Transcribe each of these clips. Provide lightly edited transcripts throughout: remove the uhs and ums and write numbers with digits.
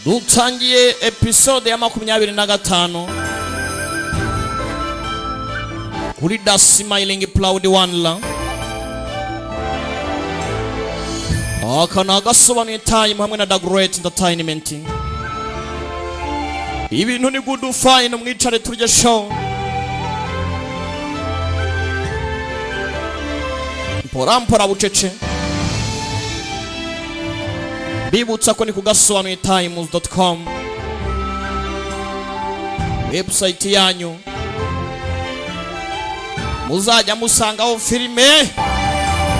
dutangiye episode ya 25 kuri The Smiling Proud One. Aka nagasobanuye time hamwe na The Great Entertainment. Ibintu ni good fine mwicare turye show. Mpora bucece. Bibutsa ko ni kugasobanuye times.com, website yanyu. Muzajya musangaho filime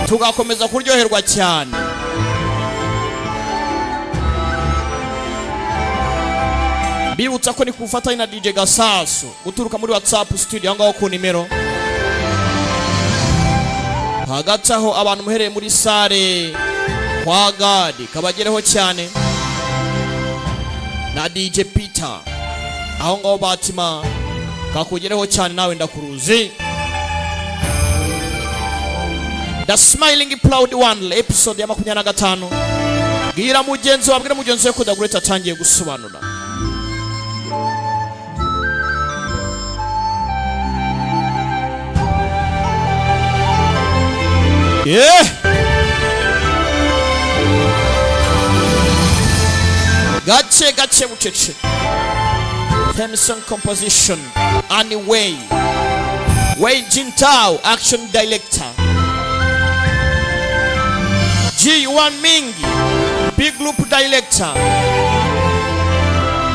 tugakomeza kuryoherwa cyane. Bibutsa ko ni kufatanya na DJ Gasasu guturuka muri WhatsApp studio ngaho ku nimero. Hagati aho abantu muhereye muri sare kwa Gadi kabagereho cyane na DJ Peter aho ngaho Batima kakugereho cyane nawe ndakuruzi. The Smiling Proud One episode ya 25. Gira mugenzi wabwira mugenzi we ko The Great atangiye gusobanura. Gache bucece. Theme song composition Anyway. Wei Jintao action director. G1 Mingi big group director.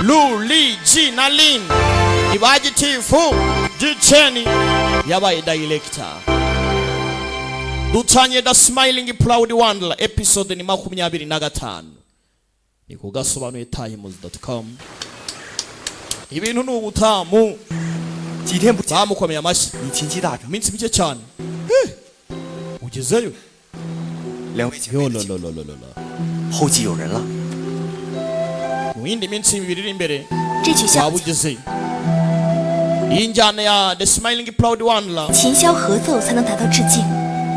Lu Li G Nalin Ibaji Tifu G Cheni yabaye director. Dutanye The Smiling Proud One episode ni 25. Ni kugasobanuye times.com. Ibintu n'ubutamu. Bamukomeye amashyi. Iminsi mike cyane. Ugezeyo? 两位姐妹，后继有人了。 Mu yindi minsi 2 iri imbere 这曲小 wabugezeyo. Iyi njyana ya The Smiling Proud One 琴箫合奏才能达到致敬。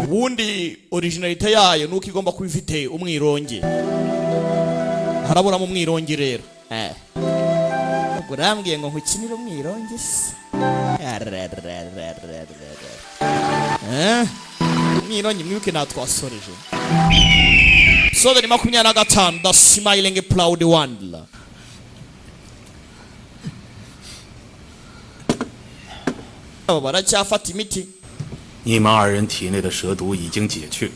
ubundi originalite yayo nuko igomba kuba ifite umwironge. Harabura mu mwironge rero. Urambwiye ngo nkukinire umwironge se. Umwironge mwibuke natwasoreje. Episode ni 25 The Smiling Proud One. Baracyafata imiti. 你们2人体内的蛇毒已经解去，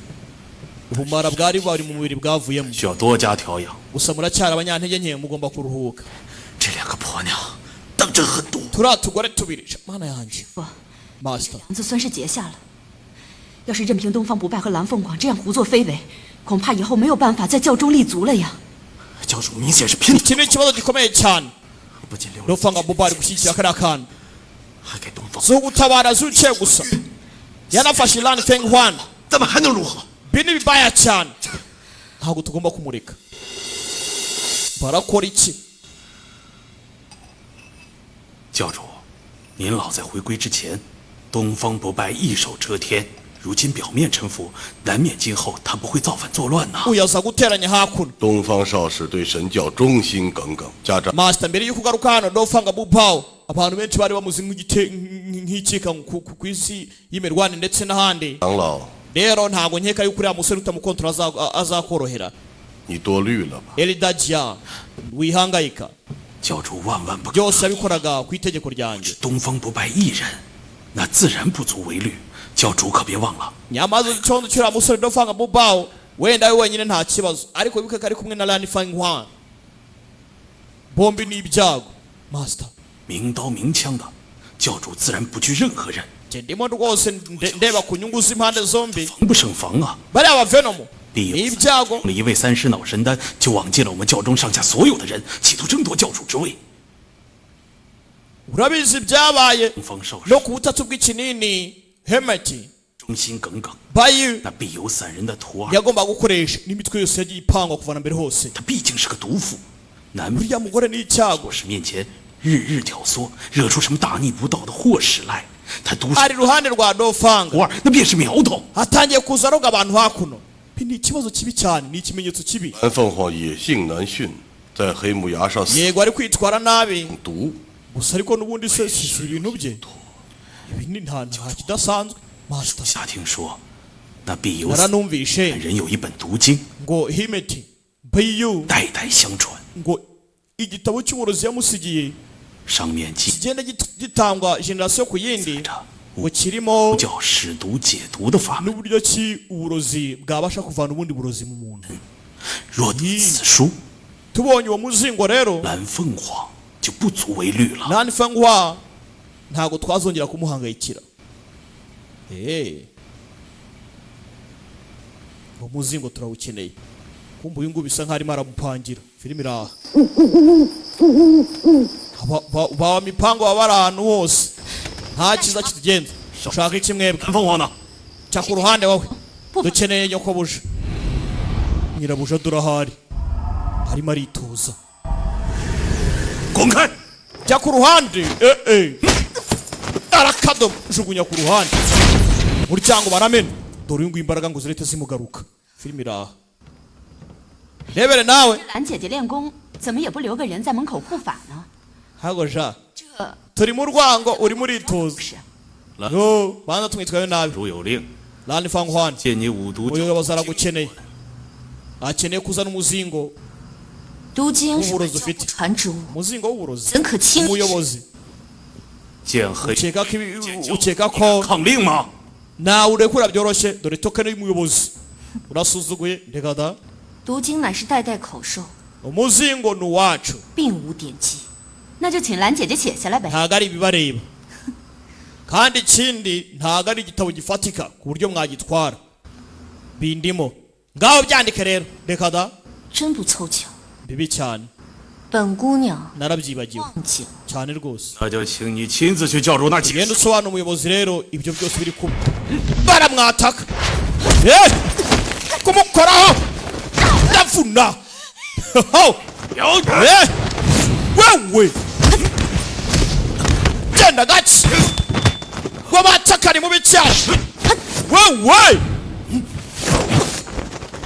ubumara bwari bari mu mubiri bwavuyemo. 需要多加调养。 Gusa muracyari abanyantege nke mugomba kuruhuka. 这2个婆娘当真很毒。 Turatugore tubiri mana yanjye. Master 房子算是结下了。要是任凭东方不败和蓝凤凰这样胡作非为，恐怕以后没有办法在教中立足了呀。 教主明显是拼 iki ni ikibazo gikomeye cyane. 不仅留了， Rufanga bubari gushyigikira kariya kana. 还给东方。 zo gutabara zuciye gusa. Yanafashe Lan Fenghuan. 咱们还能如何？ Bini bibaya cyane. Ntabwo tugomba kumureka. Barakora iki? 教主，您老在回归之前，东方不败一手遮天，如今表面臣服，难免今后他不会造反作乱呐。 Uyaza guteranya hakuno. 东方少使对神教忠心耿耿，家长 Master mbere yuko garuka hano Rufanga bubao. Abantu benshi bari bamuzi nk'ikika ku isi y'imirwane ndetse n'ahandi. 长老， Rero ntabwo nkeka yuko uriya musore utamukontrola azakorohera. 你多虑了吧？ Elidajia wihangayika. 教主万万不可。 Byose yabikoraga ku itegeko ryanjye. 东方不败一人，那自然不足为虑。教主可别忘了。 Nyamaze icondo cyura musore Rufanga bubao. Wenda we wenyine nta kibazo. Ariko bibuke kari kumwe na Lan Fenghuan. Bombi ni ibyago. Master 明刀明枪的，教主自然不惧任何人， ndimo rwose ndeba ku nyungu z'impande zombi. 防不胜防啊！ Bari aba Venom 第 ni ibyago. 了一位3尸脑神丹，就枉尽了我们教中上下所有的人，企图争夺教主之位。 Urabizi byabaye 东方少 no 使 ku butatu bw'ikinini Hemati 忠心耿耿， Bayu 那必有散人的徒儿， yagomba gukoresha n'imitwe yose yagiye ipangwa kuva na mbere hose. 他毕竟是个毒妇，难 Uriya mugore ni icyago. 我是面前日日挑唆，惹出什么大逆不道的祸事来。他毒死 ari ruhande rwa Rufanga 徒儿，那便是苗头。 atangiye kuza aroga abantu hakuno. Ni ikibazo kibi cyane, ni ikimenyetso kibi. 蓝凤凰野性难驯，在黑木崖上死 yego ari kwitwara nabi 毒， gusa ariko n'ubundi se si ibintu bye ibi ni nta kidasanzwe 属 master 下听说，那必有死 naranumvishe 人有一本毒经， ngo himeti bayu 代代相传， ngo igitabo cy'uburozi yamusigiye 上面记 kigenda gitangwa generasiyo ku yindi 着 ngo kirimo 叫使毒解毒的法门。 n'uburyo ki uburozi bwabasha kuvana ubundi burozi mu muntu 若读此书， tubonye uwo muzingo rero 蓝凤凰就不足为虑了。 nani fangwa ntago twazongera kumuhangayikira uwo muzingo turawukeneye kumva uyu nguyu bisa nk'aho arimo aramupangira filime iri aha ba mipango baba bari ahantu hose nta cyiza kitugenza ushaka iki mwebwe 蓝凤凰呢？ cya ku ruhande wowe dukeneye nyokobuja nyirabuja durahari arimo arituza 滚开！ jya ku ruhande arakadomo jugunya ku ruhande umuryango baramena dore uyu nguyu imbaraga ngo zirete zimugaruka filime iri aha rebere nawe 兰姐姐练功，怎么也不留个人在门口护法呢？ hago ja 这 turi mu rwango urimo urituza 不是 yo banza tumwitwaye nabi 如有令， lani fangwan 见你五毒 uyobozi aragukeneye akeneye kuzana umuzingo 毒经是 uburozi 教不 ufite 传之物， umuzingo w'uburozi 怎可轻视？ umuyobozi 见黑 ukeka ko 抗令吗？ nawe urekura byoroshye dore tokene y'umuyobozi urasuzuguye reka da 毒经乃是代代口授， umuzingo ni uwacu 并无典籍，那就请兰姐姐写下来呗。 ntago ari ibibareba kandi ikindi ntago ari igitabo gifatika ku buryo mwagitwara bindimo ngaho byandike rero reka da 真不凑巧， bibi cyane 本姑娘 narabyibagiwe 忘记了。 cyane rwose 那就请你亲自去教主那儿解 genda 释。 usobanura umuyobozi rero ibyo byose biri kumwe baramwataka kumukoraho ndavuna wewe genda gake wabataka ni mubi cyane wewe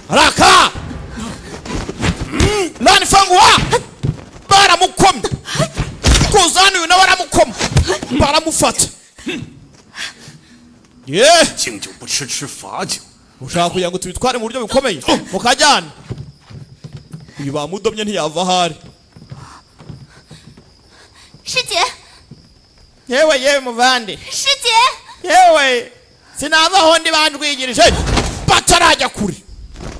raka nani fangwa baramukomye kuzana uyu nawe aramukoma baramufata 敬酒不吃吃罚酒， ushaka kugira ngo tubitware mu buryo bukomeye mukajyana uyu bamudomye ntiyava ahari 师姐， yewe muvandi 师姐， yewe sinava aho ndi bandwigirije batarajya kure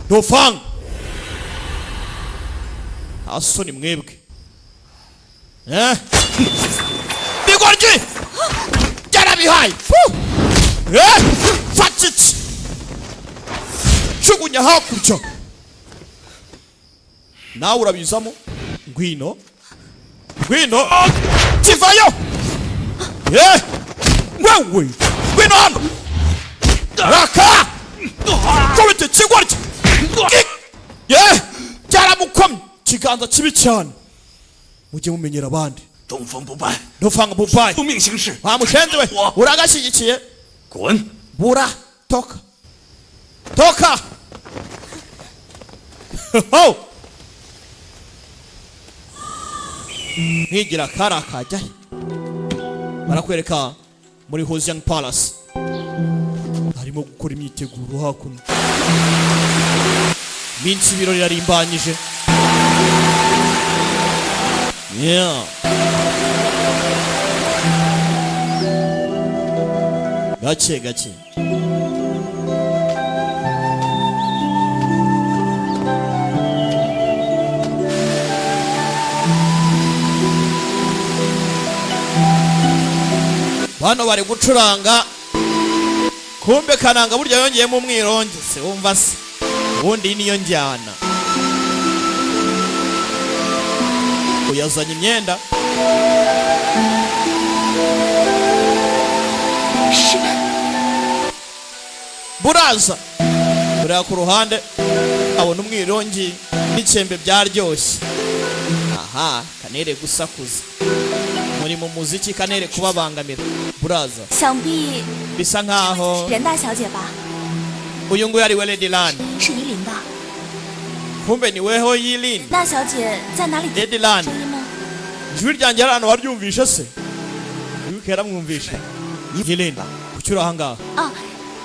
dofanga nta soni mwebwe bigoryi byarabihaye fata iki jugunya hakurya nawe urabizamo ngwino ngwino kivayo wewe ngwino hano raka kubita ikigoryi byaramukomye ikiganza kibi cyane mujye mumenyera abandi 东风不败， dufanga bubaye 奉命行事。 wa mushenzi we 我 uragashyigikiye 滚！ bura toka toka nkigira kari akajyahe barakwereka muri Hoziyang Palace harimo gukora imyiteguro hakuno minsi ibirori yarimbanyije gake gake bano bari gucuranga kumbe kananga burya yongeyemo umwironge se wumva se ubundi niyo njyana uyazanye imyenda buraza buraya ku ruhande abona umwirongi n'ikembe byaryoshye aha kanere gusakuza muri mu muziki kanere kubabangamira buraza 想必 bisa nkaho 任大小姐吧？ uyu nguyu ari we Lady Lan 是依琳吧？ kumbe ni weho Yilin 那小姐在哪里？ Edilan 声音吗？ ijwi ryanjye hari ahantu waryumvishe se wibuke yaramwumvishe Yilin kuki uri ahangaha 啊，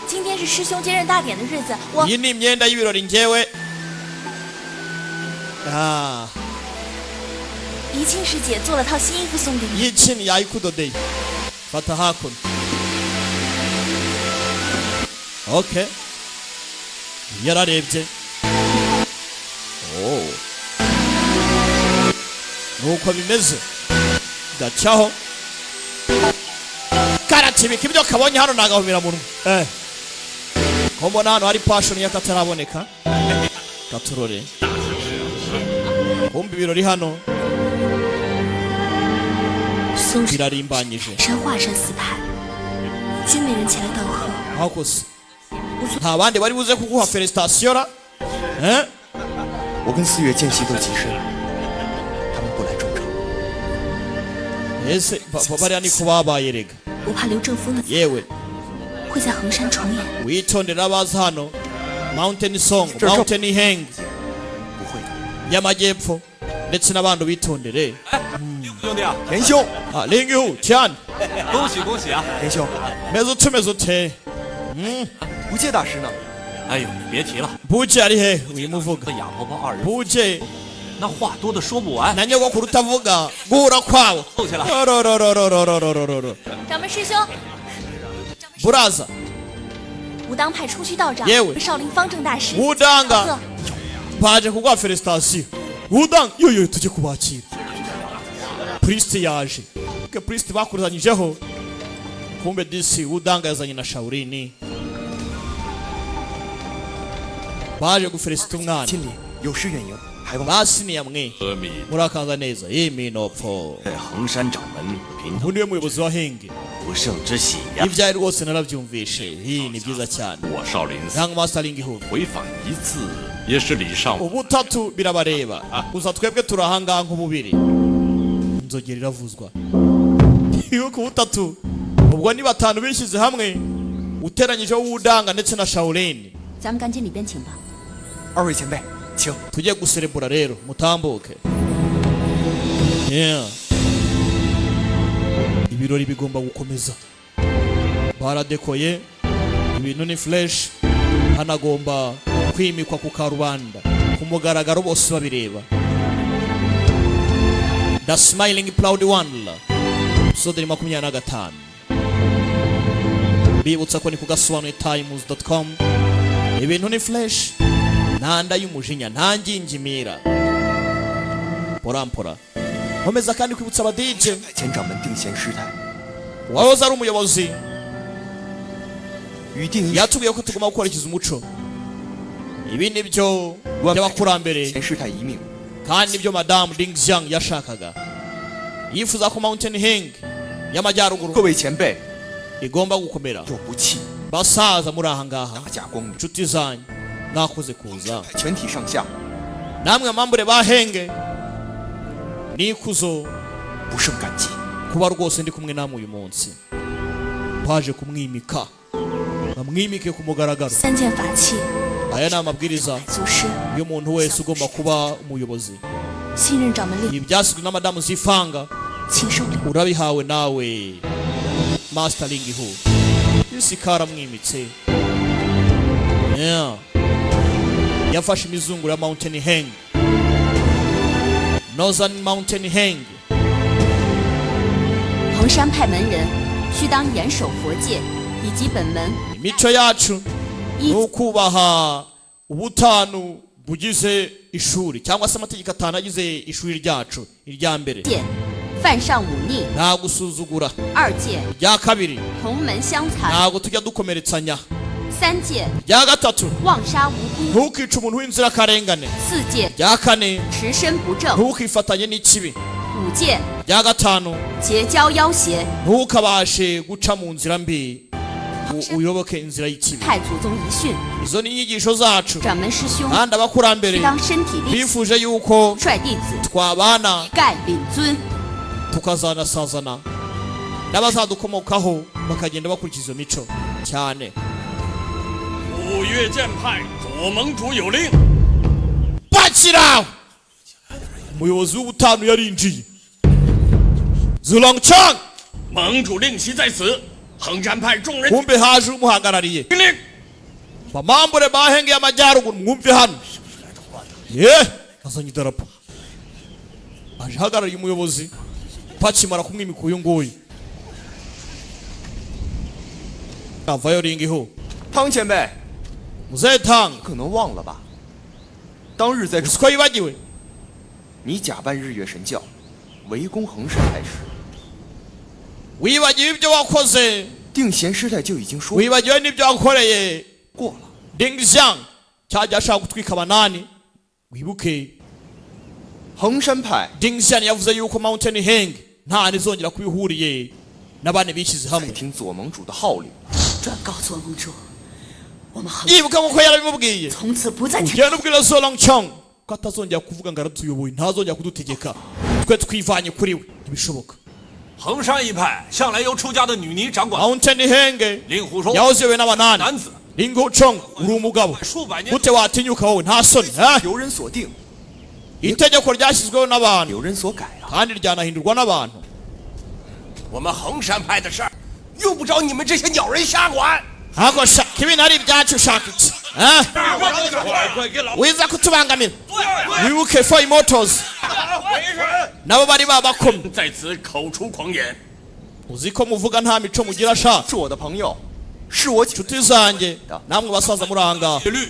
今天是师兄接任大典的日子，我 iyi ni imyenda y'ibirori njyewe 怡庆师姐做了套新衣服送给你。 Yichin yayikudodeye fata hakuno okay yararebye nuko bimeze gacyaho karatibika ibyo kabonye hano nagahumira munwa ko mbona hano hari passion y'akataraboneka katurore kumva ibirori hano 松山 birarimbanyije 山华山寺派，均没人前来道贺。 hakoze nta bandi bari buze kuguha felicitation ra 我跟四月间隙都极深，他们不来众筹。 ese bariya niko babaye rega 我怕刘正风的 yewe 会在衡山重演。 witondera abaza hano mountain song mountain hang 不会的， y'amajyepfo ndetse n'abandi bitondere 兄弟啊， 田兄， lingu cyane 恭喜恭喜啊！ 田兄， meze ute 不戒大师呢？ 哎呦，你别提了， buje ari he wimuvuga 和哑婆婆二人， buje 那话多的说不完。 na nyogokuru utavuga guhura kwabo 凑起来， 掌门师兄， buraza 武当派出区道长 yewe 少林方正大师 udanga 贺 baje kuguha felicitation udanga yoyo tujye kubakira priest yaje ke priest bakurizanyijeho kumbe disi udanga yazanye na Shaolin baje gufelicita umwana 亲里有失远迎，还望 basiniye mwe 阿弥 murakaza neza iminopfo 在衡山掌门平头 ubu niwe muyobozi wa henge 不胜之喜呀！ ibyaye rwose narabyumvishe iyi ni byiza cyane 我少林寺 nanga masaringi hu 回访一次，也是礼尚往。 ubutatu birabareba gusa twebwe turi ahangaha nk'ububiri inzogera iravuzwa iyo ku butatu ubwo ni batanu bishyize hamwe uteranyijeho udanga ndetse na Shaolin 咱们赶紧里边请吧。 二位前辈，请。 tujye guserebura rero mutambuke yeah. ibirori bigomba gukomeza baradekoye ibintu ni fresh hanagomba kwimikwa ku karubanda ku mugaragaro bose babireba The Smiling Proud One episode 25 bibutsa ko ni kugasobanuye times.com ibintu ni fresh nanda y'umujinya nta ngingimira porampora nkomeza kandi kwibutsa aba DJ 前掌门定贤师太 wahoze ari umuyobozi 与定一 yatubwiye ko tugomba gukurikiza umuco ibi ni byo by'abakurambere 贤师太一命， kandi nibyo madamu Ding Xiang yashakaga yifuza ko Mountain Heng 各 y'amajyaruguru 位前辈 igomba gukomera 若不弃， basaza muri aha ngaha 大驾光临， inshuti zanyu mwakoze kuza 全体上下 namwe amambure bahenge nikuzo 不胜感激。 kuba rwose ndi kumwe namwe uyu munsi baje kumwimika bamwimike ku mugaragaro 三件法器， aya ni amabwiriza 祖师 y'umuntu wese ugomba kuba umuyobozi 新任掌门令， ibi byasizwe na madamu Zifanga 请受礼。 urabihawe nawe Mastering Hu isi karamwimitse yeah. yafashe imizunguro ya Mountain Heng Northern Mountain Heng 衡山派门人须当严守佛戒，以及本门 imico yacu 一 ni ukubaha ubutanu bugize ishuri cyangwa se amategeko atanu agize ishuri ryacu irya mbere 戒，犯上忤逆； nta gusuzugura 二戒， irya kabiri 同门相残； ntabwo tujya dukomeretsanya 三戒， irya gatatu 妄杀无辜； ntukice umuntu w'inzirakarengane 四戒， irya kane 持身不正； ntukifatanye n'ikibi 五戒， irya gatanu 结交要挟。 ntukabashe guca mu nzira mbi uyoboke inzira y'ikibi 太祖宗遗训， izo ni inyigisho zacu 掌门师兄 kandi abakurambere 须当身体力行， bifuje yuko 率弟子 twabana 盖领尊。 tukazanasazana n'abazadukomokaho bakagenda bakurikiza iyo mico cyane 五岳剑派左盟主有令， 拜 akiraho umuyobozi w'ubutanu yarinjiye Zulongchong 盟主令旗在此，衡山派众人 kumbe haje umuhagarariye 听令。 bamambure bahengeye amajyaruguru mwumve hano ye azanye idarapo aje hagarariye umuyobozi pakimara kumwimika uyu nguyu avayo ringiho 汤前辈， muzehe Tang 可能忘了吧？当日在 usiko yibagiwe 你假扮日月神教，围攻衡山派时， wibagiwe ibyo wakoze 定贤师太就已经说 wibagiwe n'ibyo wakoreye 过了。 Ding Xiang cyajya ashaka gutwika abanani wibuke 衡山派 Ding Xiang yavuze yuko Mountain Heng nta nizongera kubihuriye n'abane bishyize 在 hamwe 听左盟主的号令， 转告左盟主，我们衡 yibuka nkuko yarabimubwiye 从此不再听。 ugenda ubwira Zulongchong ko atazongera kuvuga ngo aratuyoboye ntazongera kudutegeka twe twivanye kuri we ntibishoboka 衡山一派向来由出家的女尼掌管， Mountain Heng 令狐冲 yahozewe n'abanani 男子 Ling-Huchong uri umugabo 数百年 gute watinyuka wowe nta soni ha? 由人所定， itegeko ryashyizweho n'abantu 由人所改啊！ kandi ryanahindurwa n'abantu 我们衡山派的事儿，用不着你们这些鸟人瞎管。 ntabwo shaka ibintu ari ibyacu ushaka iki ha? 快给老 wiza kutubangamira wibuke Four Immortals nabo bari babakomye 在此口出狂言， uzi ko muvuga nta mico mugira sha 是我的朋友，是我 inshuti zanjye namwe basaza muri aha ngaha 戒律。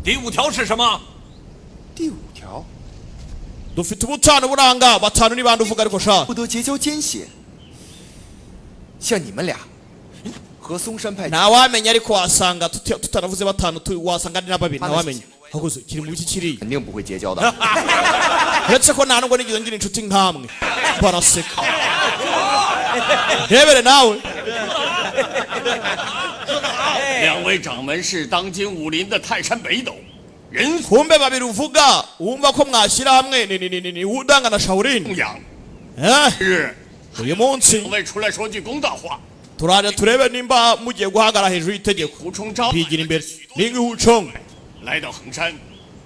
第5条是什么？ 第5条， dufite ubutanu buri aha ngaha batanu ni bande uvuga ariko sha 不得结交奸邪。像你们俩和嵩山派 ntawamenya ariko wasanga tutanavuze batanu wasanga ari na babiri ntawamenya ahubwo kiri mu iki kiriya 肯定不会结交的。 uretse ko nta nubwo nigeze ngira inshuti nk'amwe baraseka rebere nawe 两位掌门是当今武林的泰山北斗，人 kumbe babiri uvuga wumva ko mwashyira hamwe ni Wudang na Shaolin 供养。 eh 日， uyu munsi 两位出来说句公道话， turaje turebe nimba mugiye guhagarara hejuru y'itegeko 胡冲招 kwigira imbere Ling-Huchong 来到衡山，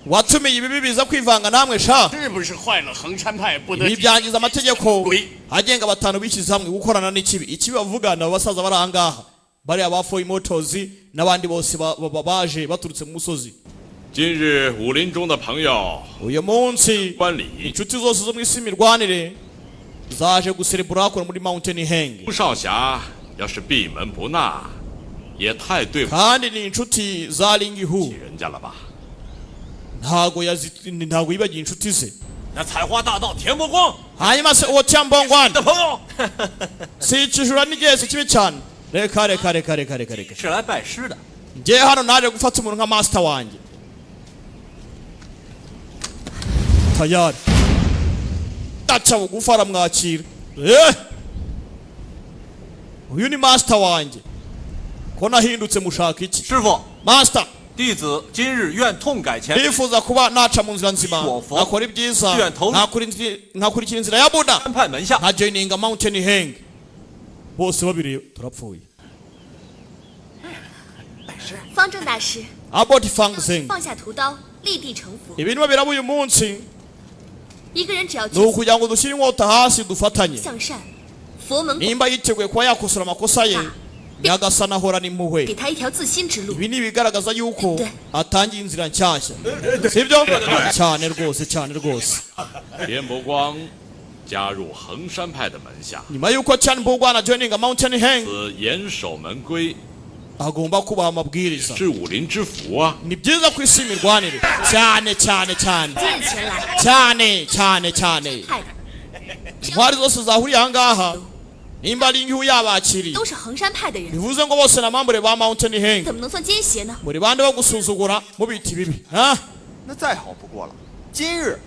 watumiye ibibi biza kwivanga namwe sha 是不是坏了衡山派不得 ibi byangiza amategeko 鬼？ agenga batanu bishyize hamwe gukorana n'ikibi ikibi bavuga ni abasaza bari aha ngaha bariya ba Four Immortals n'abandi bose baje baturutse mu musozi 今日武林中的朋友 uyu munsi 观礼， inshuti zose zo mu isi imirwanire zaje guserebura hakora muri Mountain Heng 吴少侠要是闭门不纳，也太对不起 kandi ni inshuti za Ling-Hu 人家了吧？ ntago yibagiye inshuti ze 那采花大盗田伯光 hanyuma se uwo Tiambongwan 的朋友 si ikijura n'igihese kibi cyane reka reka reka reka reka reka 是来拜师的。 njye hano naje gufata umuntu nka master wanjye tayari daca bugufi aramwakira uyu ni master wanjye ko nahindutse mushaka iki 师傅， master 弟子今日愿痛改前非， ndifuza kuba naca mu nzira nzima Wofo. nakora ibyiza Tuyatoze. nkakurikira inzira ya buda 山派门下 nka joininga Mountain Heng bose babiri turapfuye 方正大师， Abbot Fang Zeng 放下屠刀，立地成佛。 ibintu babiraba uyu munsi 一个人只要 ni 决心 ukugira ngo dushyire inkota hasi dufatanye 向善，佛门 nimba yiteguye kuba yakosora amakosa ye nyagasani ahorana impuhwe 给他一条自新之路。 ibi ni ibigaragaza yuko De. atangiye inzira nshyashya sibyo cyane rwose cyane rwose 田伯光加入衡山派的门下， nyuma yuko Chan Bugwana joininga Mountain Heng 此严守门规 agomba kubaha amabwiriza 是武林之福啊！ ni byiza ku isi imirwanire cyane cyane cyane 今日前来， cyane cyane cyane 害的 intwari zose zahuriye aha ngaha nimba Ling-Hu yabakiriye 都是衡山派的人， bivuze ngo bose na mambure ba Mountain Heng 怎么能算奸邪呢？ muri bande bo gusuzugura mubita ibibi ha 那再好不过了。今日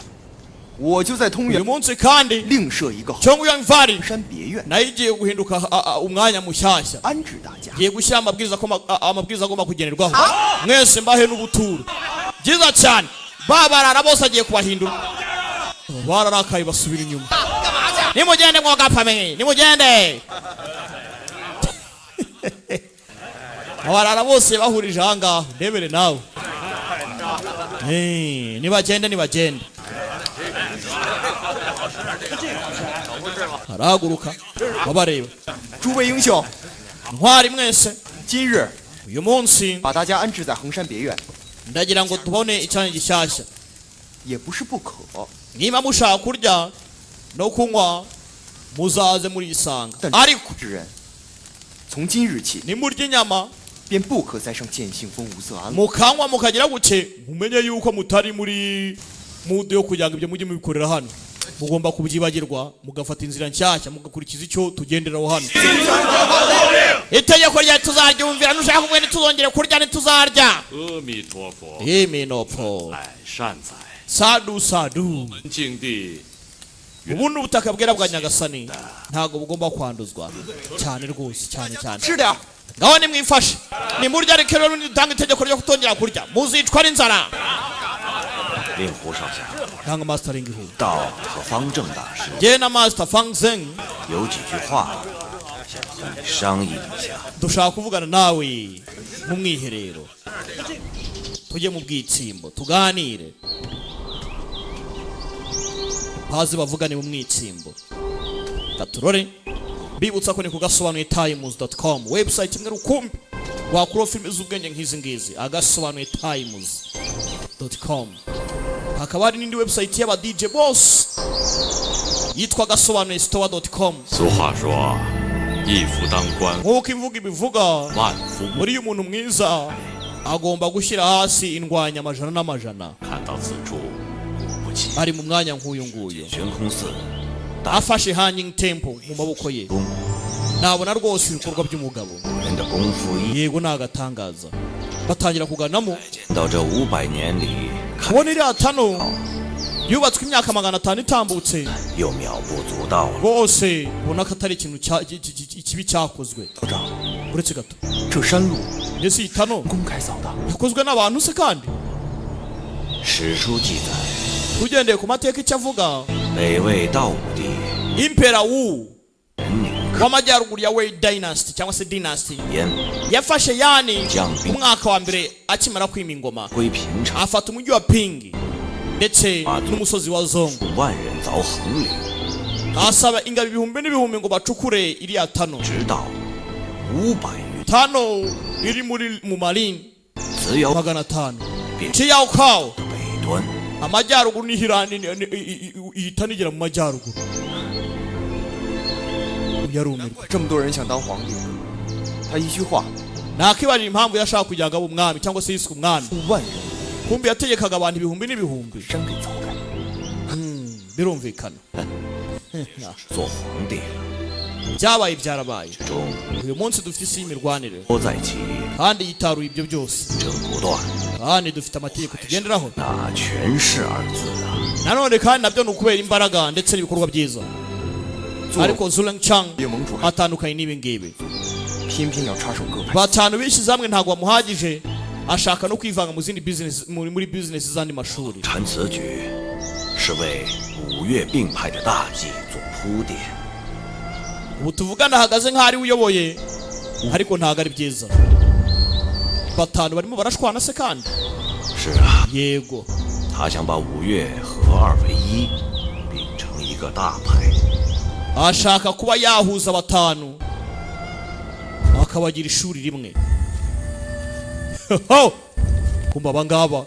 我就在通 uyu 远 munsi kandi 另设一个衡 Chongyang Valley 山别院， nayo igiye guhinduka umwanya mushyashya 安置大家。 ngiye gushyira amabwiriza agomba kugenderwaho mwese mbahe n'ubuturo byiza cyane babarara bose agiye kubahindura bararakaye basubira inyuma nimugende mwogapame nimugende abarara bose bahurije aha ngaho ndebere nawe nibagende nibagende arahaguruka babareba 诸位英雄， ntwari mwese 今日 uyu munsi 把大家安置在衡山别院， ndagira ngo tubone icyanya gishyashya 也不是不可。 niba mushaka kurya no kunywa muzaze murisanga 但 ariko 之人，从今日起 nimurya inyama 便不可再上见信封五色庵了。 mukanywa mukagira guke mumenye yuko mutari muri mudu yo kugira ngo ibyo mujye mubikorera hano mugomba kubyibagirwa mugafata inzira nshyashya mugakurikiza icyo tugenderaho hano itegeko rya tuzaryumvira nushaka kumwe ntituzongere kurya ntituzarya 阿弥陀佛， iminopo 乃善哉！ sadu sadu 境地 ubu ni ubutaka bwera bwa nyagasani ntabwo bugomba kwanduzwa cyane rwose cyane cyane 是的， ngaho nimwifashe nimurya reka rero nitanga itegeko ryo kutongera kurya muzicwa n'inzara 令狐少侠， nanga mastering hu 道和方正大师 jye na master Fang Zeng 有几句话想和你商议一下。 dushaka kuvugana nawe mu mwiherero tujye mu bwitsimbo tuganire bazi bavugane mu mwitsimbo katurore bibutsa ko ni kugasobanuye times.com website imwe rukumbi wakura filime z'ubwenge nk'izi ngizi agasobanuye times.com hakaba hari n'indi website y'aba DJ boss yitwa gasobanuye store.com 俗话说，一夫当关， nk'uko imvuga ibivuga 万夫不 muri uyu muntu mwiza agomba gushyira hasi indwanya amajana n'amajana 看到此处，果不其 ari mu mwanya nk'uyu nguyu 悬空寺 afashe hanging temple mu maboko ye 中 nabona rwose ibikorwa by'umugabo 人的功夫一 yego ni agatangaza batangira kuganamo 见到这500年里，看 kubona iriya tano yubatswe imyaka 500 itambutse 又渺不足道了。 rwose ubona ko atari ikintu kibi cyakozwe 道长， uretse gato 这山路 mbese iyi tano 公开扫荡， yakozwe n'abantu se kandi 史书记载， tugendeye ku mateka icyo avuga 北魏道武帝 impera wu 人女 w'amajyaruguru ya Wei dynasty cyangwa se dynasty 燕 yafashe yani Jiangping. umwaka wa mbere akimara kwima ingoma 归平常， afata umujyi wa Ping ndetse n'umusozi wa Zong 万人凿横岭， asaba ingabo ibihumbi n'ibihumbi ngo bacukure iriya tano 直到500余， tano iri muri mu marine 只有 500 变 Chiao Kao 北端。 amajyaruguru n'ihirani ihita nigera mu majyaruguru yarumirwa 这么多人想当皇帝，他一句话， nakibarira impamvu yashaka kugira ngo abe umwami cyangwa se yiswe umwami 数万人 kumbi yategekaga abantu ibihumbi n'ibihumbi 山给凿开。 birumvikana 做皇帝了， byabaye byarabaye 始终 uyu munsi dufite isi y'imirwanire 都在其 kandi yitaruye ibyo byose 争不断， kandi dufite amategeko tugenderaho 那权势二字啊， nanone kandi nabyo ni ukubera imbaraga ndetse n'ibikorwa byiza ariko Zhuang Chang 列盟主还 atandukanye n'ibi ngibi 偏偏要插手各派， batanu bishyize hamwe ntabwo bamuhagije ashaka no kwivanga mu zindi business muri business z'andi mashuri 谈此举是为5岳并派的大计做铺垫。 ubu tuvugana ahagaze nk'aho ari we uyoboye ariko ntabwo ari byiza batanu barimo barashwana se kandi 是啊， yego 他想把5岳合二为一，并成一个大派。 ashaka kuba yahuza batanu akabagira ishuri rimwe kumva abangaba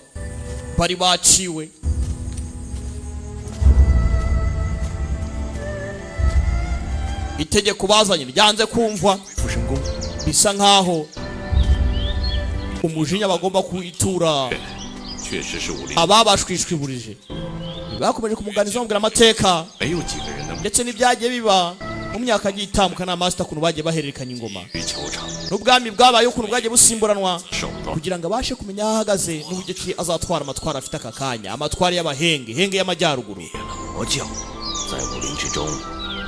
bari baciwe itegeko bazanye ryanze kumva 复神功 bisa nkaho umujinya bagomba kuwitura 确实是武力， ababashwishwiburije bakomeje kumuganiza bamubwira amateka 没有几个人能 ndetse n'ibyagiye biba mu myaka yagiye itambuka n'amasita ukuntu bagiye bahererekanya ingoma 于球场 n'ubwami bwabaye ukuntu bwagiye busimburanwa 手段， kugira ngo abashe kumenya aho ahagaze n'uburyo ki azatwara amatwara afite aka kanya amatwara y'abahenge henge y'amajyaruguru 灭了魔教，在武林之中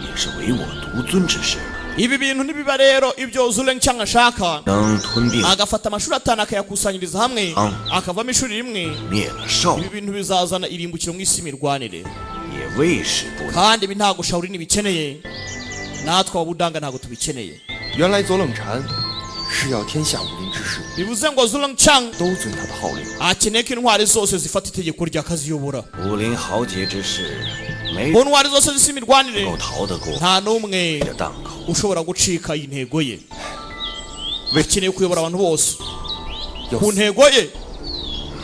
也是唯我独尊之事。 ibi bintu nibiba rero ibyo Zhuang Chang ashaka 能吞并 agafata amashuri atanu akayakusanyiriza hamwe Ah. akavamo ishuri rimwe 灭了少， ibi bintu bizazana irimbukiro mu isi y'imirwanire 也未使不能。 kandi ibi ntabwo shawuri ntibikeneye natwe ababudanga ntabwo tubikeneye 原来左冷禅是要天下武林之士 bivuze ngo Zulongchang 都遵他的号令。 akeneye ko intwari zose zifata itegeko ry'akaziyobora 武林豪杰之士，没 mu ntwari zose z'isi imirwanire 够逃得过 nta n'umwe 的档口。 ushobora gucika intego ye akeneye kuyobora abantu bose ku ntego ye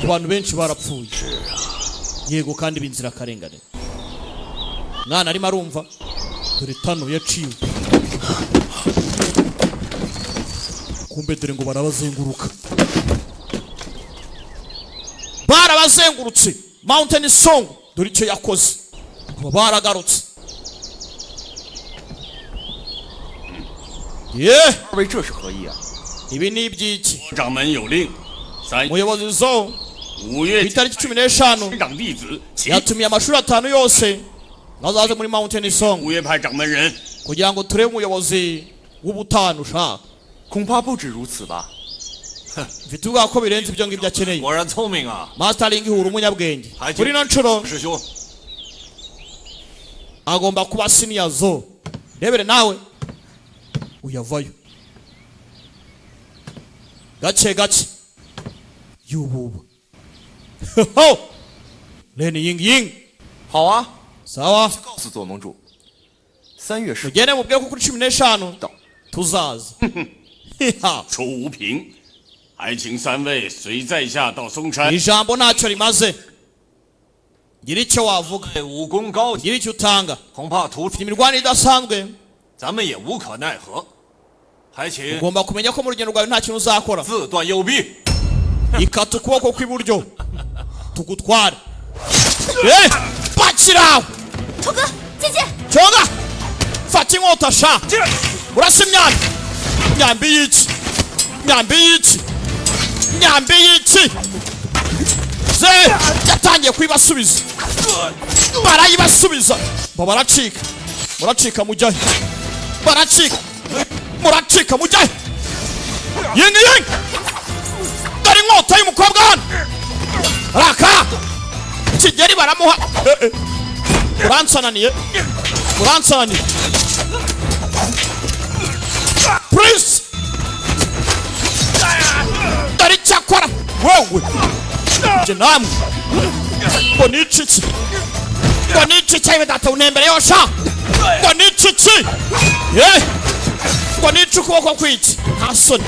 abantu benshi barapfuye yego kandi b'inzirakarengane mwana arimo arumva dore tano yaciwe kumbe dore ngo barabazenguruka barabazengurutse Mountain Song dore icyo yakoze baragarutse ye 二位这是何意啊？ ibi ni iby'iki 掌门有令，3 umuyobozi zo 5月 ku itariki 15 长弟子，其 yatumiye amashuri 5 yose bazaze muri Mountain Song 5月派掌门人 kugira ngo turebe umuyobozi w'ubutanu ushaka 恐怕不止如此吧。 mfite ubwoba ko birenze ibyo ngibyo akeneye 果然聪明啊！ Master Ling ihura umunyabwenge kuri ino nshuro 师兄， agomba kuba senior zo rebere nawe uyavayo gake gake yububa ho Len Ying Ying 好啊， sawa 告诉左盟主，3月10 mugende mubwiye ko kuri 15 到。 tuzaza 出无凭，还请3位随在下到嵩山。 ijambo ntacyo rimaze gira icyo wavuga 武功高级， gira icyo utanga 恐怕图出 imirwanire idasanzwe 咱们也无可奈何。还请 ugomba kumenya ko mu rugendo rwawe nta kintu uzakora 自断右臂。 ikata ukuboko kw'iburyo tugutware pakiraho 头哥，姐姐， cyonga fata inkota sha urasa imyambi imyambi y'iki imyambi y'iki imyambi y'iki ze yatangiye kuyibasubiza barayibasubiza bo baracika muracika mujyahe baracika muracika mujyahe yingi yingi dore inkota y'umukobwa hano raka kigeri baramuha uransananiye uransananiye prince dore icyo akora wowe njye namwe ngo ni iki ngo ni iki cyawe data unembere yosha ngo ni iki ngo ni iki ukuboko kw'iki nta soni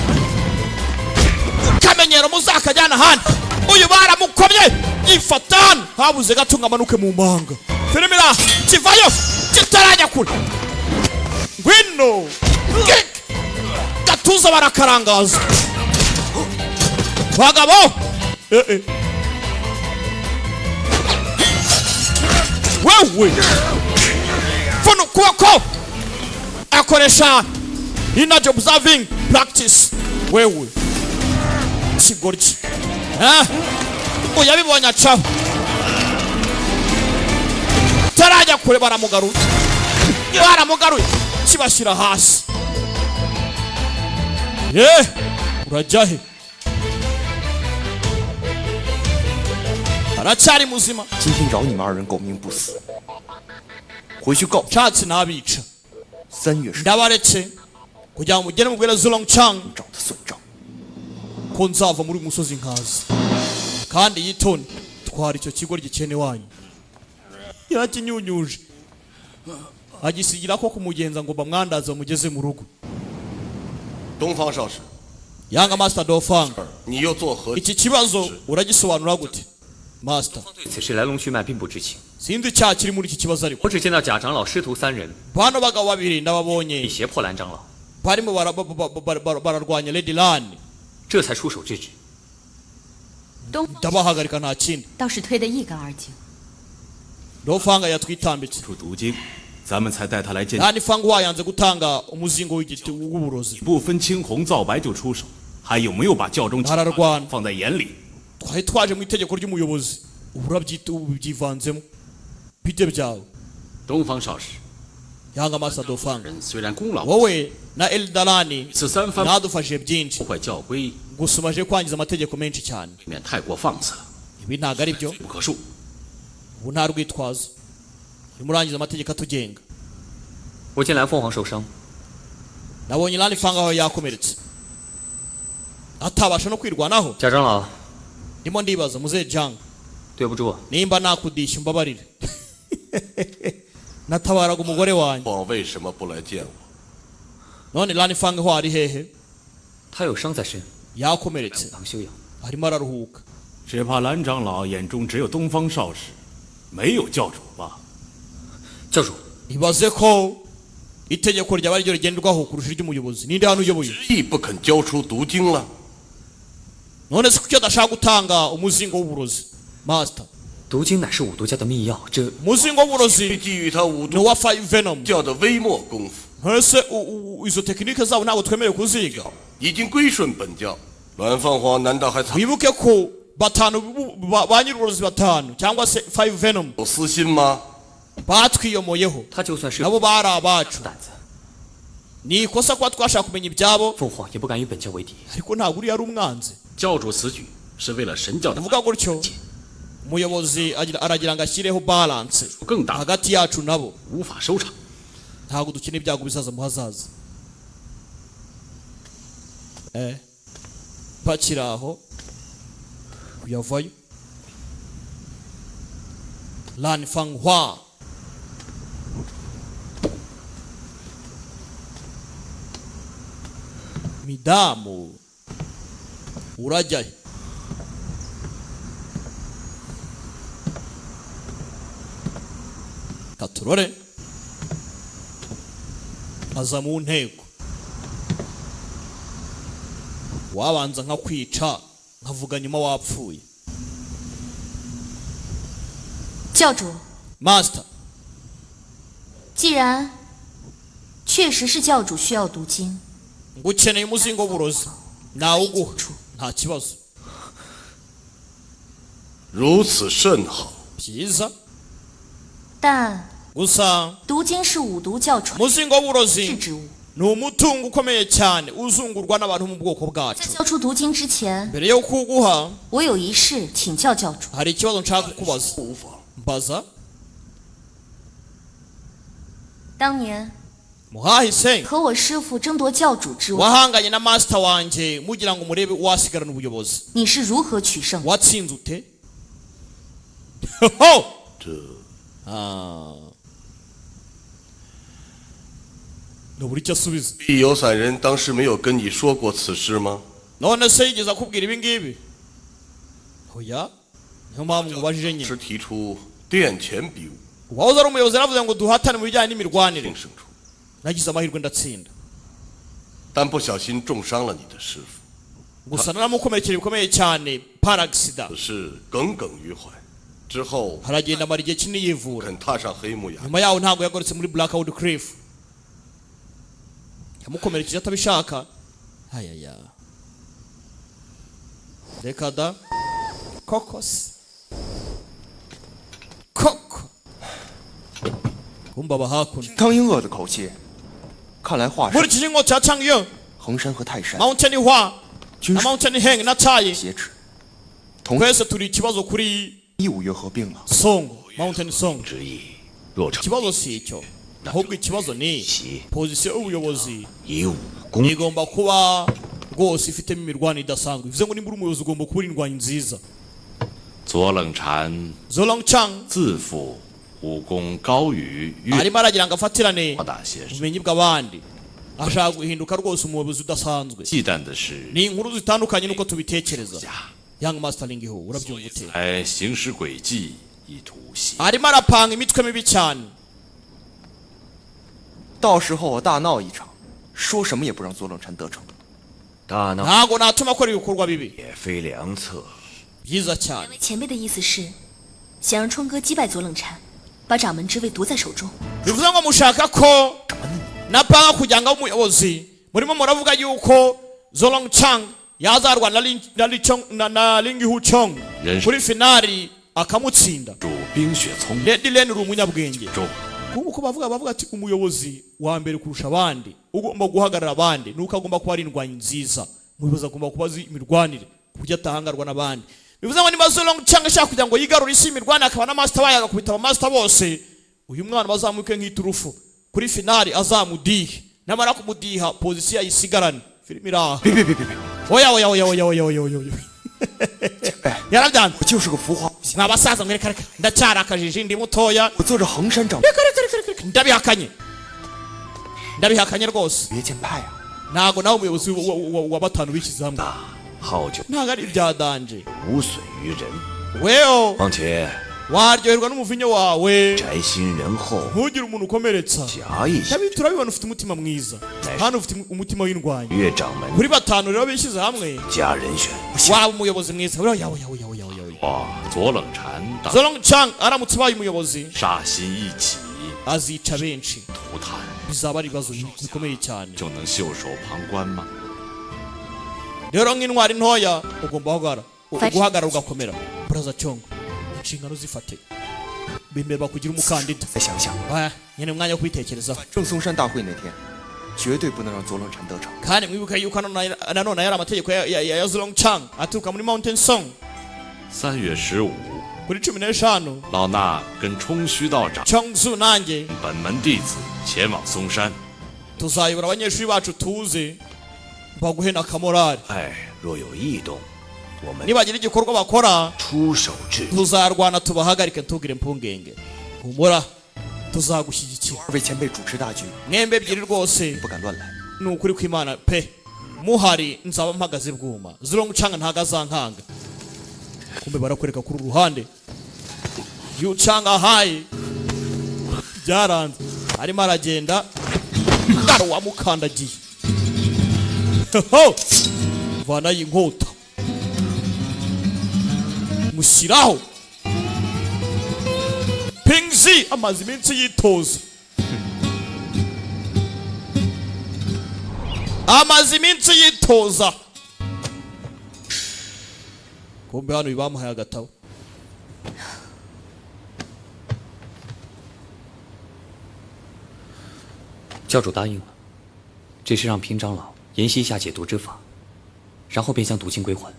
kamenyero muzakajyana ahandi uyu baramukomye yifatana habuze gato ngo amanuke mu manga filimira kivayo kitarajya kure ngwino gatuza barakarangaza bagabo wewe funo ukuboko akoresha inage observing practice wewe kigoryi uyabibonye acaho tarajya kure baramugaruye kibashyira hasi urajya he aracyari muzima 今天饶你们2人狗命不死，回去告诉 nshatse nabica 3月10 ndabaretse kugira ngo mugere mubwire Zulongchang 找的算账。 ko nzava muri uyu musozi nkaza kandi yitonde twara icyo kigo gikene wanyu yarakinyunyuje agisigira ko kumugenza ngo bamwandaze bamugeze mu rugo 东方少使， yanga Master Dofang 你又作何？ iki kibazo uragisobanura gute Master 对此事来龙去脉并不知情， sinzi icyaha kiri muri iki kibazo ariko 我只见到贾长老师徒3人 bano bagabo babiri 以 ndababonye 胁迫蓝长老， barimo bararwanya Lady Lan 这才出手制止。 东 ndabahagarika nta kindi 倒是推得一干二净。 Dofang yatwitambitse 出毒经，咱们才带他来见。 nani Fang wayanze gutanga umuzingo w'igiti w'uburozi 不分青红皂白就出手，还有没有把教中 ararwana 放在眼里？ twari twaje mu itegeko ry'umuyobozi ubyivanzemo bite byawe 东方少使， yanga Master Dofang 人虽然功劳， wowe na Eldarani 此3番 mwadufashije byinshi 破坏教规， gusa umaze kwangiza amategeko menshi cyane 未免太过放肆了， ibi ntabwo ari byo 罪不可恕。 ubu nta rwitwazo urimo urangiza amategeko atugenga 我见蓝凤凰受伤， nabonye Lan Fang aho yakomeretse atabasha no kwirwanaho. 贾长老， ndimo ndibaza muzehe Jang, 对不住， nimba nakudisha umbabarire. Natabaraga umugore wanjye. 我为什么不来见我？ none Lan Fangwa ari hehe? 他有伤在身， yakomeretse 堂休养。 arimo araruhuka. 只怕蓝长老眼中只有东方少使，没有教主吧？ 教主， ibaze ko itegeko ryaba ryo rigenderwaho kurusha iry'umuyobozi. Ninde hano uyoboye? 执意不肯交出毒经了。 none se kuki adashaka gutanga umuzingo w'uburozi master? 毒经乃是五毒家的秘药，这 umuzingo w'uburozi 寄予他五 ni 毒 uwa 5 venom. 教的微末功夫， ese izo tekinike zabo ntabwo twemerewe kuziga. 已经归顺本教。栾凤凰难道还藏 wibuke ko batanu ba nyir'uburozi batanu cyangwa se 5 venom 有私心吗？ batwiyomoyeho. 他就算是 nabo bari abacu. 胆子， ni ikosa kuba twashaka kumenya ibyabo, 凤凰也不敢与本教为敌。 ariko ntabwo uriya ari umwanzi. 教主此举是为了神教的 ndavuga gutyo umuyobozi aragira ngo ashyireho balance 更大， hagati yacu nabo. 无法收场。 ntabwo dukina ibyago bizaza mu hazaza. bakiri aho kuyavayo. Lan Fangwa midamu urajyayo? katurore aza mu nteko. wabanza nka kwica nkavuga nyuma wapfuye. 教主， master 既然确实是教主需要读经， ngukeneye umuzingo w'uburozi nawuguha nta kibazo. 如此甚好。 byiza 但 gusa 读经是五毒教传 umuzingo w'uburozi 是植物， ni umutungo ukomeye cyane uzungurwa n'abantu mu bwoko 在 bwacu. 交出读经之前， mbere yo kuguha 我有一事请教教主。 hari ikibazo nshaka kukubaza. mbaza. 当年 muhahise 和我师父争夺教主之位， wahanganye na master wanjye mugira ngo murebe uwasigarana ubuyobozi. 你是如何取胜？ watsinze ute? 这 nubura icyo asubiza. 碧有散人当时没有跟你说过此事吗？ none se yigeze akubwira ibi ngibi? oya, niyo mpamvu mubajije nyine. 是提出殿前比武， uwahoze ari umuyobozi yaravuze ngo duhatane mu bijyanye n'imirwanire. 定胜出， nagize amahirwe ndatsinda. 但不小心重伤了你的师傅， gusa naramukomerekera bikomeye cyane paragisida. 此事耿耿于怀。之后 haragenda amara igihe kinini yivura. 肯踏上黑木崖， nyuma yaho ntabwo yagarutse muri Blackwood Cliff. yamukomerekeje atabishaka. ayaya reka da kokos koko kumbaba hakuno. 汤英恶的口气，看来话 muri 是 iki kigo cya Changyong 衡山和泰山 Mountain Hua 均 na 属 Mountain Heng na Chai 挟持，同 twese turi ikibazo kuri 15月合并了。 Song Mountain Song. 之意，若成 ikibazo si icyo ahubwo ikibazo ni 其 pozisiyo y'ubuyobozi 以武攻 igomba kuba rwose ifitemo imirwano idasanzwe. bivuze ngo nimba uri umuyobozi ugomba kuba uri indwanyi nziza. 左冷禅 Zolongchang 自负武功高于岳 arimo aragira ngo afatirane 华大先生， ubumenyi bw'abandi. ashaka guhinduka rwose umuyobozi udasanzwe. 忌惮的是 ni inkuru zitandukanye nuko tubitekereza. 家 Young Master Ling Hu urabyumva ute? 才行使诡计以图袭。 arimo arapanga imitwe mibi cyane. 到时候我大闹一场，说什么也不让左冷禅得逞。 大闹 ntabwo natuma akora ibikorwa bibi. 也非良策。 byiza cyane. 两位前辈的意思是，想让冲哥击败左冷禅，把掌门之位夺在手中。 bivuze ngo mushaka ko napanga kugira ngo abe umuyobozi. murimo muravuga yuko Zolongchang yazarwana na Ling Hu Chong kuri finali akamutsinda. 主冰雪聪明 Lady Len uri umunyabwenge. 中， kuko bavuga ati umuyobozi wa mbere kurusha abandi ugomba guhagarara abandi nuko agomba kuba ari indwanyi nziza. umuyobozi agomba kuba azi imirwanire kujya atahangarwa n'abandi. bivuze ngo niba Zolongchang ashaka kugira ngo yigarure isi imirwanire akaba na master wayo agakubita aba master bose, uyu mwana bazamuke nk'iturufu kuri finali azamudihe. namara kumudiha pozisiyo ayisigarane. filimi iraha. oya yarabyanze 我就是个浮华， mwabasaza mwereka reka ndacyari akajiji ndi mutoya 我做着衡山掌， ndabihakanye rwose 别见派啊！ ntago nawe umuyobozi wa batanu bishyize hamwe 好酒 ntago ari ibya danje 无损于人， weho 况且 waryoherwa n'umuvinyo wawe 宅心仁厚， ntugire umuntu ukomeretsa 侠义心。 turabibona ufite umutima mwiza hano ufite umutima w'indwanyi 岳掌门 kuri batanu rero bishyize hamwe 加人选， waba umuyobozi mwiza 哇，左冷禅当 Zolong Chang aramutse ubaye umuyobozi 煞心一起， azica benshi 涂炭 bizaba ari ibibazo bikomeye cyane 就能袖手旁观吗？ rero nk'intwari ntoya ugomba guhagarara ugakomera buraza cyongo inshingano zifate bemerwa kugira umukandida 再想想， nyine umwanya wo kwitekerezaho 正嵩山大会那天，绝对不能让左冷禅得逞。 kandi mwibuke yuko nanone yari amategeko ya Zolong Chang aturuka muri Mountain Song 3月15， kuri 15老衲跟冲虚道长 Chongsu nanjye 本门弟子前往嵩山。 tuzayobora abanyeshuri bacu tuze baguhe na kamorari 哎，若有异动，我们 nibagira igikorwa bakora 出手制止。 tuzarwana tubahagarike ntugire impungenge humura tuzagushyigikira 二位前辈主持大局， mwembe ebyiri rwose 不敢乱来。 ni ukuri kw'Imana pe muhari nzaba mpagaze bwuma Zolong Chang ntago azankanga kumbe barakwereka kuri uruhande Yu Chang ahaye byaranze arimo aragenda ngaro wamukandagiye ho vana y'inkota mushyiraho Pingzi amaze iminsi yitoza amaze iminsi yitoza kumbe hano bibamuhaye agatabo 教主答应了，这是让平长老研习一下解毒之法，然后便将毒经归还。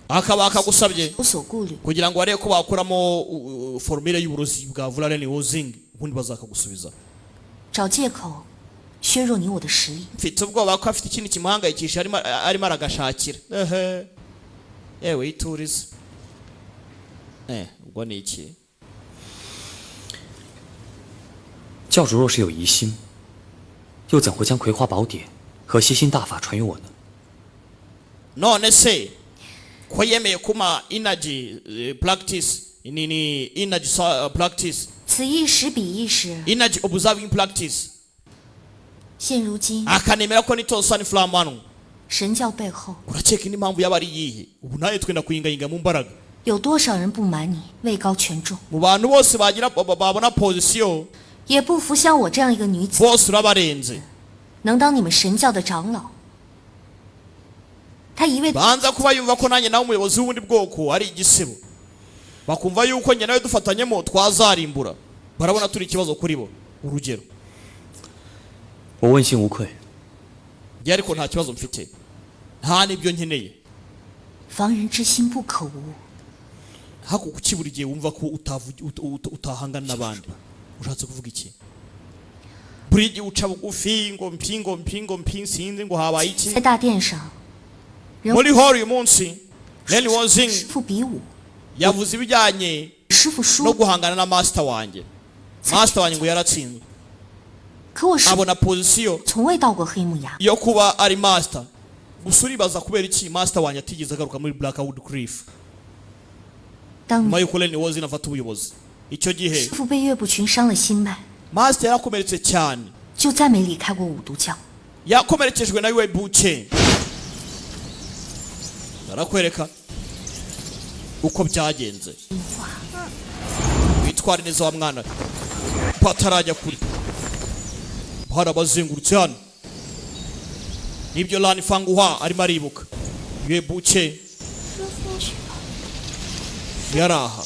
akaba akagusabye 有所顾虑。 kugira ngo barebe ko bakuramo formule y'uburozi bwa Vularen Wozing ubundi bazakagusubiza 找借口削弱你我的实力。 mfite ubwoba ko afite ikindi kimuhangayikisha arimo aragashakira yewe iturize ubwo ni iki 教主若是有疑心，又怎会将葵花宝典和吸心大法传于我呢？ none se ko yemeye kuma energy practice nini energy practice 此一时彼一时。 energy observing practice 现如今， akanemera ko nitoza sunflower manu 神教背后 urakeka indi mpamvu yaba ari iyihe ubu nawe twenda kuyingayinga mu mbaraga 有多少人不满你位高权重， mu bantu bose bagira babona position 也不服像我这样一个女子 bose urabarenze 能当你们神教的长老。他一味 banza kuba yumva ko nanjye nawe umuyobozi w'ubundi bwoko ari igisebo bakumva yuko njye nawe dufatanyemo twazarimbura barabona turi ikibazo kuri bo urugero 我问心无愧。 njye ariko nta kibazo mfite nta n'ibyo nkeneye 防人之心不可无。 hako kuki buri gihe wumva ko utahangana n'abandi ushatse kuvuga iki buri gihe uca bugufi ngo mpi sinzi ngo habaye iki 在大殿上，人 muri hall uyu munsi Len Wozing 师傅比武， yavuze ibijyanye 师傅 no 输， guhangana na master wanjye master wanjye ngo yaratsinzwe 可我师傅 abona position 从未到过黑木崖。 yo kuba ari master gusa uribaza kubera iki master wanjye atigeze agaruka muri Blackwood Cliff 当 nyuma 你 yuko Len Wozing afata ubuyobozi icyo gihe 师傅被岳不群伤了心脉， master yarakomeretse cyane 就再没离开过五毒教。 yakomerekejwe na we buke arakwereka uko byagenze witware neza wa mwana patarajya kuri harabazengurutse hano nibyo Lan Fanguha arimo aribuka we buke yaraha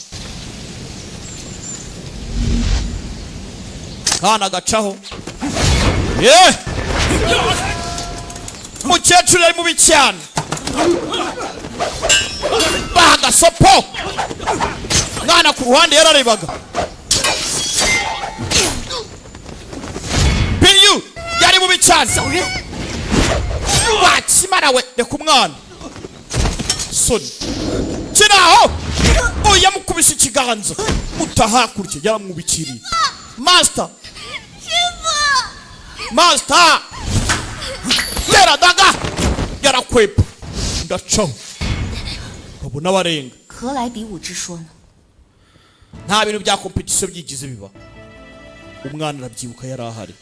kana gacaho umukecuru ari mubi cyane bagasopo mwana ku ruhande yararebaga Pinyu yari mubi cyane wakimara we reka umwana soni kiraho oya mukubise ikiganza mutahakurya yaramwubikiriye master tera daga yarakwepa ndacaho babona barenga 何来比武之说呢？ nta bintu bya competition byigize biba umwana arabyibuka yari ahari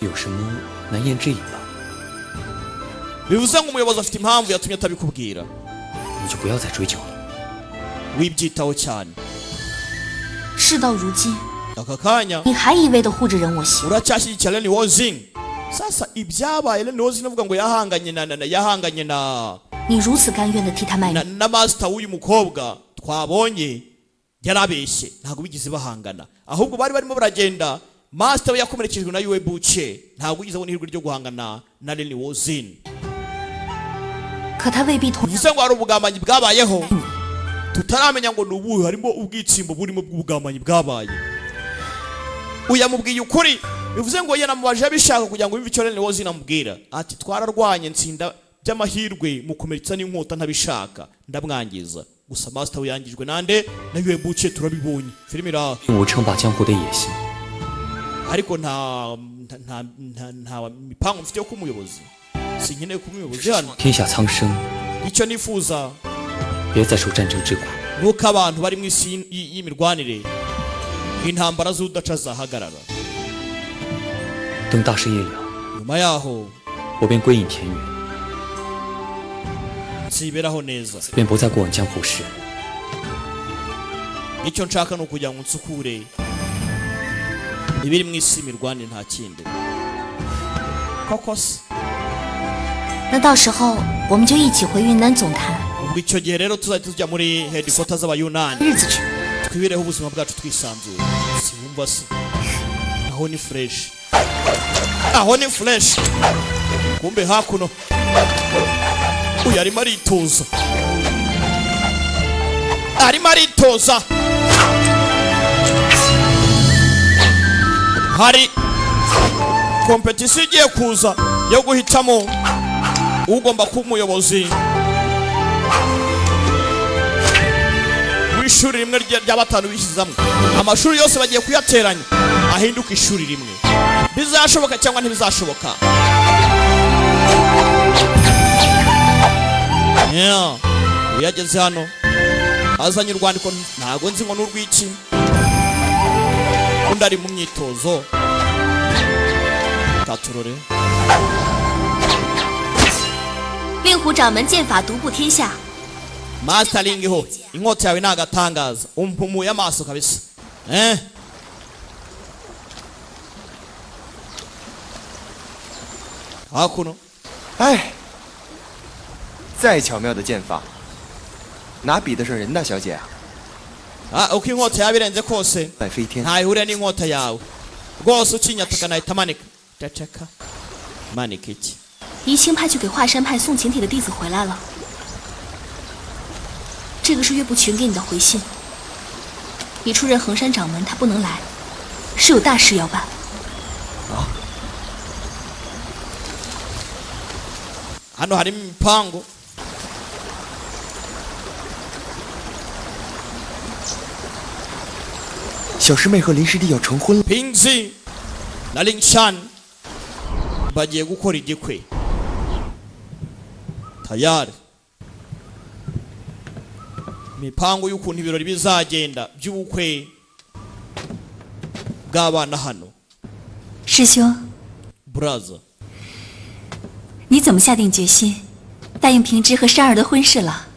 有什么难言之隐吧？ bivuze ngo umuyobozi afite impamvu yatumye atabikubwira 你就不要再追究了。 wibyitaho cyane 事到如今， aka kanya 你还一味的护着任我行， uracyashyigikira Lenny Wozing sasa ibyabaye Lenny Wozing avuga ngo yahanganye na 你如此甘愿的替他卖命， na master w'uyu mukobwa twabonye yarabeshye ntabwo bigize bahangana ahubwo bari barimo baragenda master we yakomerekejwe na Yue Buche ntabwo ugize abona ihirwe ryo guhangana na Lenny Wozing 可他未必同。 bivuze ngo hari ubugambanyi bwabayeho tutaramenya ngo nubuhe harimo ubwitsimbo burimo bw'ubugambanyi bwabaye uyamubwiye ukuri bivuze ngo yanamubaje abishaka kugira ngo yumve icyo Lenny Wozing amubwira ati twararwanye nsinda by'amahirwe mukomeretsa n'inkota ntabishaka ndamwangiza gusa master we yangijwe nande na Yue Buche turabibonye filime ira 并无称霸江湖的野心。 ariko nta mipango mfite yo kumuyobozi sinkeneye kumuyobozi hano 天下苍生， icyo nifuza 别再受战争之苦。 nuko abantu bari mu isi y'imirwanire intambara z'udaca zahagarara 等大事业了， nyuma yaho 我便归隐田园， nsiberaho neza 便不再过问江湖事。 icyo nshaka ni ukugira ngo nsukure ibiri mu isi y'imirwanire nta kindi koko se 那到时候我们就一起回云南总坛， ubwo icyo gihe rero tuzahita tujya muri headquarters z'abayunani 日子去。 twibireho ubuzima bwacu twisanzuye siwumva se aho ni fresh kumbe hakuno uyu arimo aritoza hari kompetisiyo igiye kuza yo guhitamo ugomba kuba umuyobozi w'ishuri rimwe rya batanu bishyizamo amashuri yose bagiye kuyateranya ahinduka ishuri rimwe bizashoboka cyangwa ntibizashoboka uyageze hano azanye urwandiko ntago nzi ngo n'urw'iki undi ari mu myitozo katurore 令狐掌门剑法独步天下， mastering ho inkota yawe nagatangaza umpumuye amaso kabisa hakuno 哎，再巧妙的剑法，哪比得上任大小姐啊？ uko inkota yawe irenze kose 百飞天， ntayihuriye n'inkota yawe rwose ukinyataka nahita manika ceceka manika iki 宜兴派去给华山派送请帖的弟子回来了，这个是岳不群给你的回信。你出任衡山掌门，他不能来，是有大事要办。 hano harimo imipango “小师妹和林师弟要成婚了。” Pingzi na Lingshan bagiye gukora igikwe tayari imipango y'ukuntu ibirori bizagenda by'ubukwe bw'abana hano 师兄， brother 你怎么下定决心答应平之和珊儿的婚事了？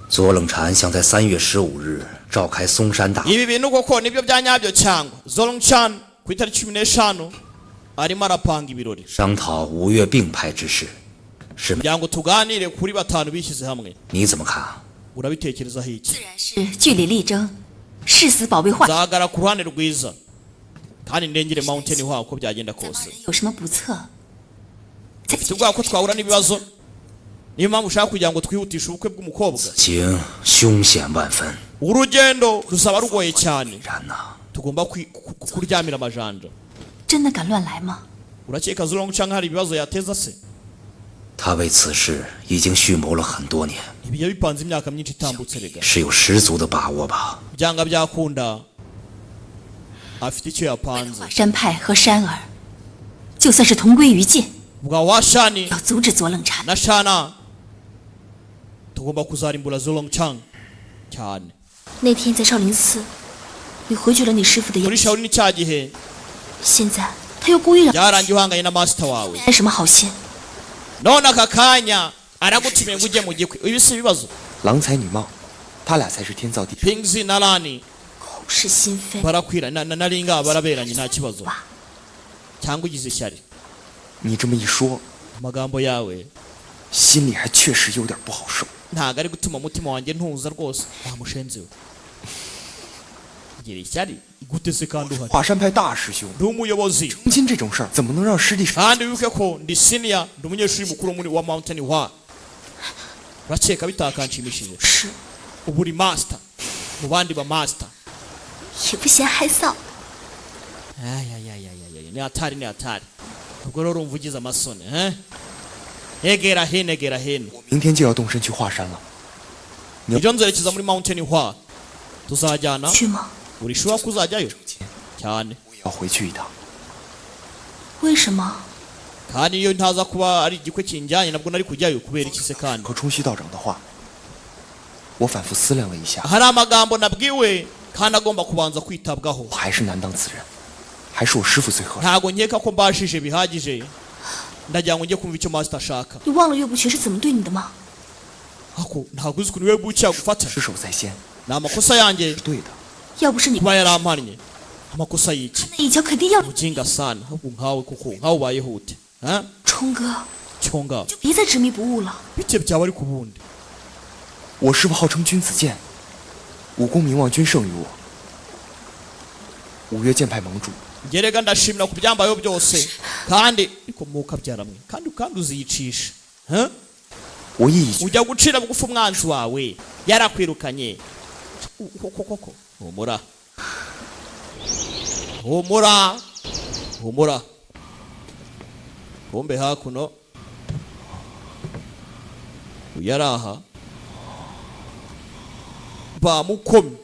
左冷禅想在3月15日召开嵩山大。 ibi bintu koko nibyo bya nyabyo cyangwa Zolongchan ku itariki 15 arimo arapanga ibirori 商讨5月并派之事，是 kugira ngo tuganire kuri batanu bishyize hamwe 你怎么看啊？ urabitekerezaho iki 是据理力争，誓死保卫华。 nzagara ku ruhande rwiza kandi ndengere mountain ho uko byagenda kose 有什么不测？ mfite ubwoba ko twahura n'ibibazo niyo mpamvu ushaka kugira ngo twihutishe ubukwe bw'umukobwa 情凶险万分。 urugendo ruzaba rugoye cyane tugomba kuryamira amajanja 真的敢乱来吗？ urakeka Zulong Chang hari ibibazo yateza se 他为此事已经蓄谋了很多年， ibiye bipanze imyaka myinshi itambutse rega 是有十足的把握吧？ byanga byakunda afite icyo yapanze 华山派和山儿，就算是同归于尽， bwa washani 要阻止左冷禅。 na shana tugomba kuzarimbura Zulong Chang cyane 那天在少林寺，你回绝了你师父的要 muri 求， Shaolin cya gihe 现在他又故意让 byarangiye uhanganye na master wawe 安什么好心？ none aka kanya aragutumiye ngo ujye mu gikwe ibi si ibibazo 郎才女貌，他俩才是天造地设。 Pingzi na Lani 口是心非。 barakwira na Linga baraberanye nta kibazo cyangwa ugize ishyari 你这么一说， amagambo yawe 心里还确实有点不好受。 ntago ari gutuma umutima wanjye ntuza rwose nta mushenzi we gira ishyari gute se kandi uhari 华山派大师兄， ndi umuyobozi 成亲这种事儿怎么能让师弟？ kandi wibuke ko ndi senior ndi umunyeshuri mukuru muri wa Mountain Hua urakeka bitakanshimishije 是 ubu uri master mu bandi ba master 也不嫌害臊。 ni hatari ni hatari ubwo rero urumva ugize amasoni egera hino egera hino 明天就要动身去华山了。 ibyo nzerekeza muri Mountain Hua tuzajyana 去吗？ uri sure ko uzajyayo cyane 我也要回去一趟。 为什么？ kandi iyo ntaza kuba ari igikwe kinjyanye nabwo nari kujyayo kubera iki se kandi 和冲虚道长的话，我反复思量了一下， hari amagambo nabwiwe kandi agomba kubanza kwitabwaho 我还是难当此人，还是我师傅最合适。 ntago nkeka ko mbashije bihagije ndagira ngo njye kumva icyo master ashaka 你忘了岳不群是怎么对你的吗？ ako ntago uzi ukuntu we bucya gufata 失手在先， ni amakosa yanjye 是对的。 要不是你， kuba yarampannye amakosa y'iki 那一脚肯定要。 ujinga sana ahubwo nkawe kuko nkawe ubayeho ute 冲哥， cyonga 就别再执迷不悟了。 bite byaba ari ku bundi 我师傅号称君子剑，武功名望均胜于我。五岳剑派盟主， ngerega ndashimira ku byambayeho byose kandi ikomoka byaramwe kandi uziyicisha 我意已 ujya gucira bugufi umwanzi wawe yarakwirukanye koko humura humura humura kumbe hakuno uyaraha bamukomye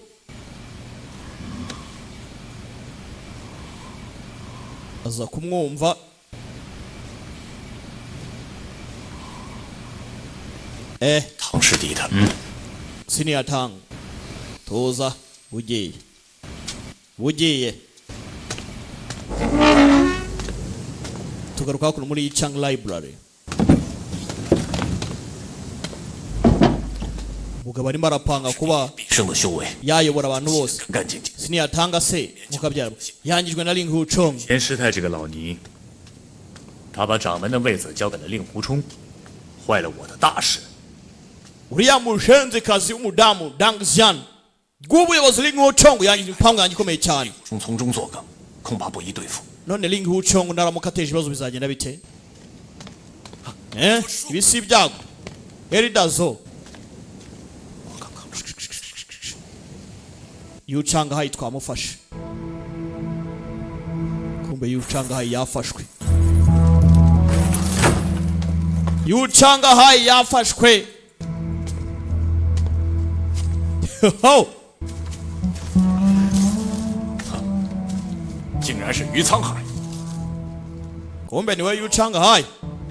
aza kumwumva唐师弟的， senior Tang tuza bugiye tugaruka kuno muri Chang Library mugabo arimo arapanga kuba 必胜的修为， yayobora abantu bose 干净净。 senior Tang se mukabyara yangijwe na Ling Huchong 田师太这个老尼，他把掌门的位子交给了令狐冲，坏了我的大事。 uriya mushenzekazi w'umudamu Dang Xian rw'ubuyobozi Ling Huchong yangije impamvu yanjye ikomeye cyane 从中作梗，恐怕不易对付。 none Ling Huchong naramuka ateje ibibazo bizagenda bite ibi si ibyago Eridazo Yu Changhai twamufashe kumbe Yu Changhai yafashwe Yu Changhai yafashwe 竟然是于沧海。 kumbe niwe Yu Changhai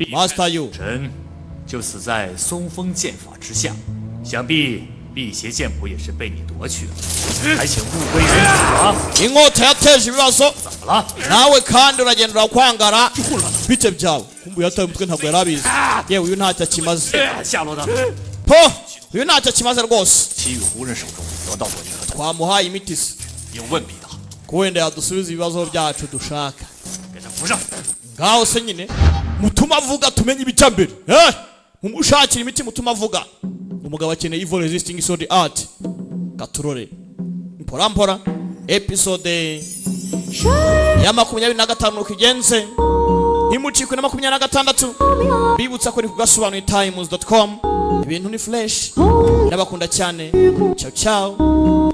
Master Yu 臣就死在松风剑法之下，想必辟邪剑谱也是被你夺去了，还请物归原主啊！ inkota yateje ibibazo 怎么了？ nawe kandi uragenda urakwangara bite byawe kumbe yataye umutwe ntabwo yari abizi yewe uyu ntacyo akimaze 下落的 po uyu ntacyo akimaze rwose 其余胡人手中得到过一个， twamuhaye imiti se 有问必答。 ko wenda yadusubiza ibibazo byacu dushaka 给他扶上。 ngaho se nyine mutuma avuga tumenye ibica mbere mumushakira imiti mutuma avuga umugabo akeneye evil resisting sword art katurore mpora mpora episode ya 25 kigenze ntimucikwe na 26 bibutsa ko ni kugasobanura times.com ibintu ni fresh ndabakunda cyane ciao ciao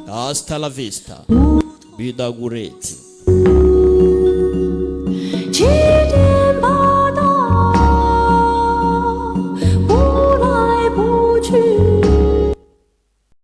hasta la vista bidagureti